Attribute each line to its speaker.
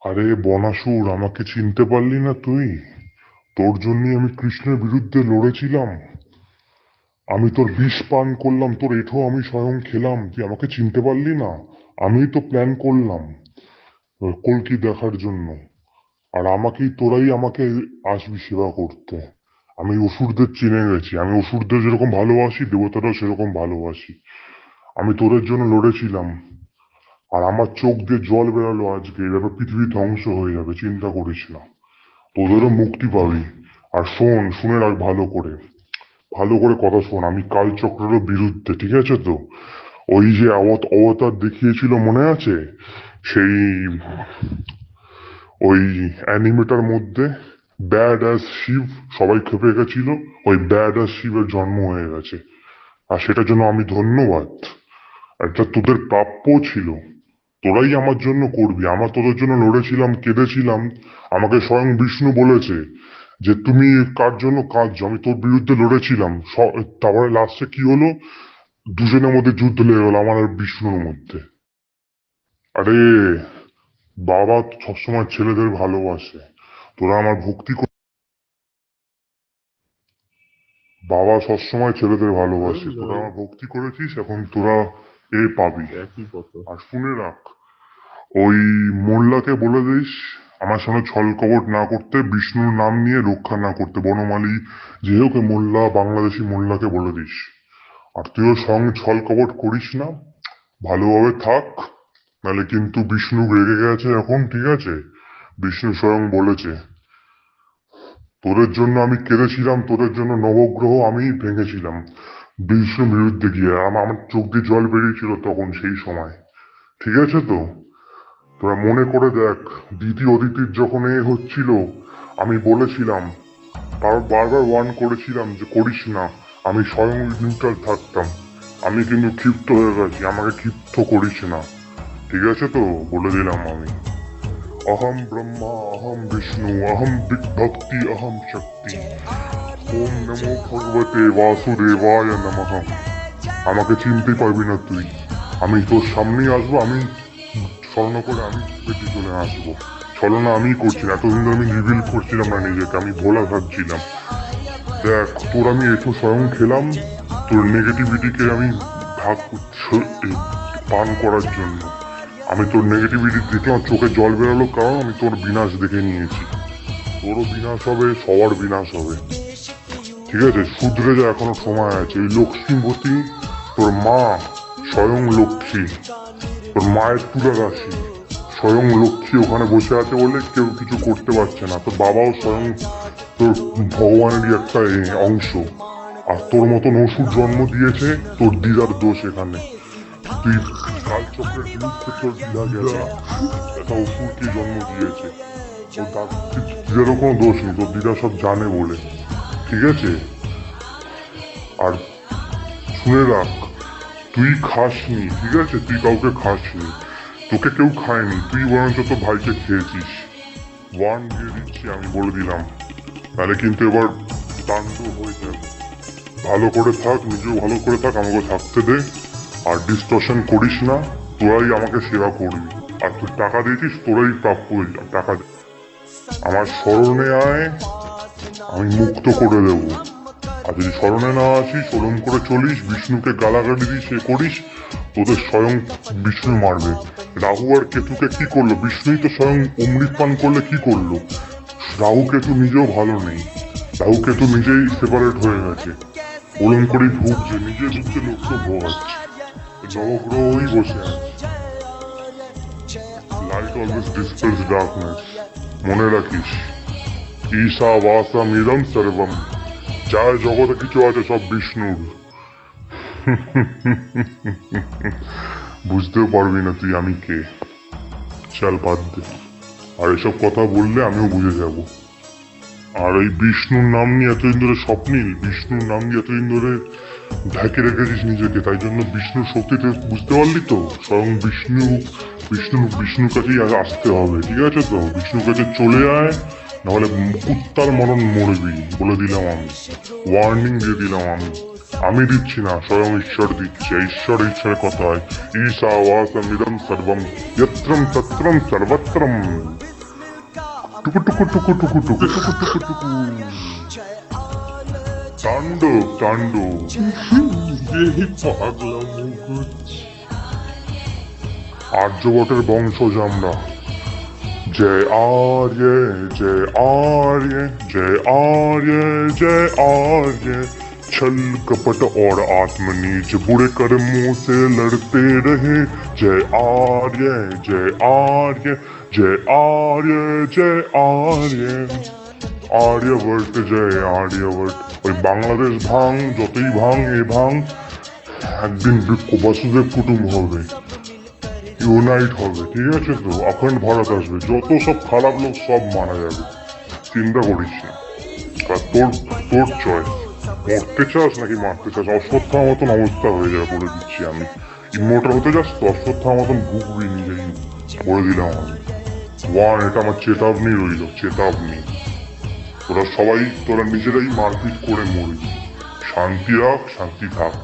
Speaker 1: আরে বনাসুর, আমাকে চিনতে পারলি না তুই? তোর জন্যই আমি কৃষ্ণের বিরুদ্ধে লড়েছিলাম। আমি তোর বিষ পান করলাম, তোর এঁঠো আমি স্বয়ং খেলাম, তুই আমাকে চিনতে পারলি না? আমিই তো প্ল্যান করলাম কল্কি দেখার জন্য। আর তোরাই আমাকে আসবি সেবা করতে। আমি অসুরদের চিনে গেছি, আমি অসুরদের যেরকম ভালোবাসি দেবতারাও সেরকম ভালোবাসি। আমি তোদের জন্য লড়েছিলাম, আর আমার চোখ দিয়ে জল বেরালো আজকে। এভাবে পৃথিবী ধ্বংস হয়ে যাবে, চিন্তা করিস না। তোদেরও মুক্তি পাবি। আর শোন, শুনে রাখ ভালো করে, ভালো করে কথা শোন। আমি কালচক্রেরও বিরুদ্ধে, ঠিক আছে তো? ওই যে অবতার দেখিয়েছিল মনে আছে? সেই ওই অ্যানিমেটার মধ্যে ব্যাড অ্যাজ শিব, সবাই খেপে গেছিল। ওই ব্যাড অ্যাজ শিবের জন্ম হয়ে গেছে। আর সেটার জন্য আমি ধন্যবাদ। এটা তোদের প্রাপ্য ছিল। তোরাই আমার জন্য করবি, আমার তোদের জন্য লড়েছিলাম, কেঁদেছিলাম। আমাকে স্বয়ং বিষ্ণু বলেছে যে তুমি কার জন্য কাঁদছো, আমি তোর বিরুদ্ধে লড়েছিলাম। তারপরে লাস্টে কি হলো? দুজনের মধ্যে যুদ্ধ লেগে গেল, আমার আর বিষ্ণুর মধ্যে। আরে বাবা সবসময় ছেলেদের ভালোবাসে। তোরা আমার বাবা সবসময় ছেলেদের ভালোবাসে, তোরা আমার ভক্তি করেছিস, এখন তোরা পাবি।
Speaker 2: একই কথা।
Speaker 1: আর শুনে রাখ, ওই মোল্লাকে বলে দিস আমার সঙ্গে ছল কপট না করতে, বিষ্ণুর নাম নিয়ে রক্ষা না করতে। বনমালী যে হোক, মোল্লা, বাংলাদেশি মোল্লাকে বলে দিস। আর তুইও সঙ্গে ছল কপট করিস না, ভালোভাবে থাক। নাহলে কিন্তু বিষ্ণু রেগে গেছে এখন, ঠিক আছে? বিষ্ণু স্বয়ং বলেছে, তোদের জন্য আমি কেঁদেছিলাম, তোদের জন্য নবগ্রহ আমি ভেঙেছিলাম বিষ্ণুর বিরুদ্ধে গিয়ে। আমার চোখ দিয়ে জল বেরিয়েছিল তখন, সেই সময়। ঠিক আছে তো? তোরা মনে করে দেখ, দ্বিতীয় অদিতির যখন হচ্ছিল, আমি বলেছিলাম, তার বারবার ওয়ার্ন করেছিলাম যে করিস না। আমি স্বয়ং নিউট্রাল থাকতাম। আমি কিন্তু ক্ষিপ্ত হয়ে গেছি, আমাকে ক্ষিপ্ত করিস না। ঠিক আছে তো? বলে দিলাম আমি। অহম ব্রহ্মা অহম বিষ্ণু অহম ভক্তি অহম শক্তি। ওম নমো ভগবতে বাসুদেবায় নমঃ। আমাকে চিনতে পারবি না তুই। আমি তোর সামনেই আসবো, আমি স্বর্ণ করে আমি পেটে চলে আসবো। ছলনা আমি করছি না, এতদিন ধরে আমি রিভিল করছিলাম না নিজেকে, আমি ভোলা ভাবছিলাম। দেখ, তোর আমি এঁঠো স্বয়ং খেলাম, তোর নেগেটিভিটিকে আমি ভাগ পান করার জন্য। আমি তোর নেগেটিভিটি দেখলাম, চোখে জল বেরোলো, কারণ আমি তোর বিনাশ দেখে নিয়েছি। তোরও বিনাশ হবে, সবার বিনাশ হবে। ঠিক আছে? শুধরে যা, এখনো সময় আছে। ওই লক্ষ্মীপতি, তোর মা স্বয়ং লক্ষ্মী, তোর মায়ের তুলা রাশি স্বয়ং লক্ষ্মী ওখানে বসে আছে বলে কেউ কিছু করতে পারছে না। তোর বাবাও স্বয়ং তোর ভগবানেরই একটা অংশ। আর তোর মতন অসুর জন্ম দিয়েছে, তোর দিদার দোষ এখানে। তুই কালচক্রের বিরুদ্ধে তোর দিদা একটা অসুরকে জন্ম দিয়েছে। তোর দিদারও কোনো দোষ নেই, তোর দিদা সব জানে বলে। ঠিক আছে? আর শুনে রাখ, তুই খাসনি, ঠিক আছে? তুই কাউকে খাসনি, তোকে কেউ খায়নি, তুই বরঞ্চ তোর ভাইকে খেয়েছিস। ওয়ান দিয়ে দিচ্ছি, আমি বলে দিলাম। তাহলে কিন্তু এবার তাণ্ডব হয়ে যাবে। ভালো করে থাক, নিজেও ভালো করে থাক, আমাকে থাকতে দে। আর ডিস্টর্শন করিস না। তোরাই আমাকে সেবা করবি। আর তুই টাকা দিয়েছিস, তোরাই প্রাপ্য টাকা দে। আমার স্মরণে আয়, আমি মুক্ত করে দেবো। আর যদি স্মরণে না আসিস, ওরম করে চলিস, বিষ্ণুকে গালাগালি দিস, করিস, তোদের স্বয়ং বিষ্ণু মারবে। রাহু আর কেতুকে কি করলো? বিষ্ণুই তো স্বয়ং অমৃত পান করলে কি করলো? রাহু কেতু নিজেও ভালো নেই। রাহু কেতু নিজেই সেপারেট হয়ে গেছে। ওরম করেই ভুগছে, নিজের দুঃখে লোককে ভোগাচ্ছে। নবগ্রহই বসে আছে। Light always dispels darkness. মনে রাখিস, ঈশা বাসাম ইদম সর্বম। যা জগতে কিছু আছে সব বিষ্ণুর। বুঝতেও পারবি না তুই আমি কে। চল বাদ দে। আর এসব কথা বললে আমিও বুঝে যাব। আর এই বিষ্ণুর নাম নিয়ে এতদিন ধরে স্বপ্নিল, বিষ্ণুর নাম নিয়ে এতদিন ধরে ঢাকে রেখেছিস নিজেকে, তাই জন্য বিষ্ণুর শক্তিতে বুঝতে পারলি তো? স্বয়ং বিষ্ণুর কাছেই আসতে হবে। ঠিক আছে তো? বিষ্ণুর কাছে চলে আয়, নাহলে কুত্তার মরণ মরবি। বলে দিলাম আমি, ওয়ার্নিং দিয়ে দিলাম আমি। আমি দিচ্ছি না, স্বয়ং ঈশ্বর দিচ্ছে। ঈশ্বরের কথা হয়, ঈশা ওয়াসমিদম সর্বম, যত্রম তত্রম সর্বত্রম। টুকু টুকু টুকু টুকু টুকু টুকু টুকু টুকু। তাণ্ডব তাণ্ডব।
Speaker 2: পাগলা মুকুট।
Speaker 1: আর্যভট্টের বংশজ আমরা। जय आर्य जय आर्य जय आर्य जय आर्य। छल कपट और आत्मनीच बुरे कर्मों से लड़ते रहे। जय आर्य जय आर्य जय आर्य जय आर्य। आर्यवर्त जय आर्यवर्त। ওই বাংলাদেশ ভাঙ, যতই ভাঙ এ ভাঙ, একদিন বৃক্ষ বাসুদেব কুটুম হবে, ইউনাইট হবে, ঠিক আছে তো? অখণ্ড ভারত আসবে, যত সব খারাপ লোক সব মারা যাবে, চিন্তা করিস না। আর তোর তোর চয়েস, মরতে চাস নাকি মারতে চাস? অশ্বত্থার মতন অবস্থা হয়ে যাবে বলে দিচ্ছি আমি। ইমোটার হতে যাস তো অশ্বত্থার মতন ভুগবি নিজেই, বলে দিলাম আমি। ওয়ান, এটা আমার চেতাবনি রইল, চেতাবনি। তোরা সবাই তোরা নিজেরাই মারপিট করে মরবি। শান্তি রাখ, শান্তি থাক।